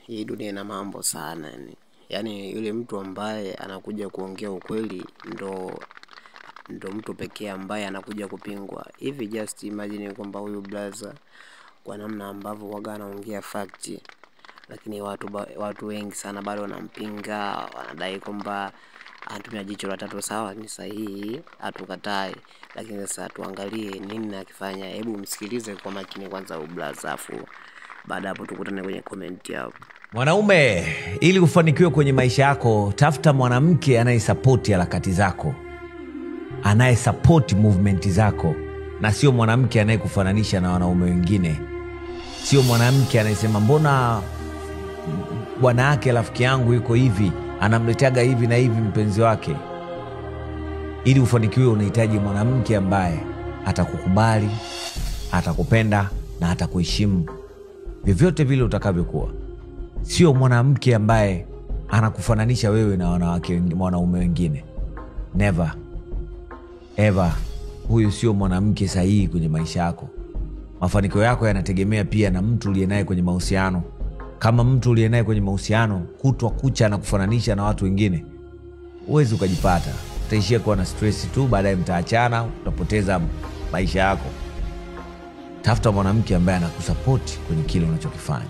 Hii dunia ina mambo sana yani. Yaani yule mtu ambaye anakuja kuongea ukweli ndo mtu pekee ambaye anakuja kupingwa. Hivi just imagine kwamba huyu brother kwa namna ambavyo huwaga anaongea fact, lakini watu wengi sana bado wanampinga, wanadai kwamba anatumia jicho la tatu. Sawa, ni sahihi, hatukatai, lakini sasa tuangalie nini akifanya. Hebu msikilize kwa makini kwanza huyu brother, afu baada hapo tukutane kwenye comment hapo. Mwanaume, ili ufanikiwe kwenye maisha yako, tafuta mwanamke anayesupport harakati zako, anayesupport movement zako, na sio mwanamke anayekufananisha na wanaume wengine. Sio mwanamke anayesema mbona bwana yake rafiki yangu yuko hivi, anamletaga hivi na hivi mpenzi wake. Ili ufanikiwe unahitaji mwanamke ambaye atakukubali, atakupenda na atakuheshimu vyovyote vile utakavyokuwa. Sio mwanamke ambaye anakufananisha wewe na wanaume wengine. Never ever. Huyu sio mwanamke sahihi kwenye maisha yako. Mafanikio yako yanategemea pia na mtu uliyenaye kwenye mahusiano. Kama mtu uliyenaye kwenye mahusiano kutwa kucha na kufananisha na watu wengine, huwezi ukajipata. Utaishia kuwa na stress tu, baadaye mtaachana, utapoteza maisha yako. Tafuta mwanamke ambaye anakusupport kwenye kile unachokifanya.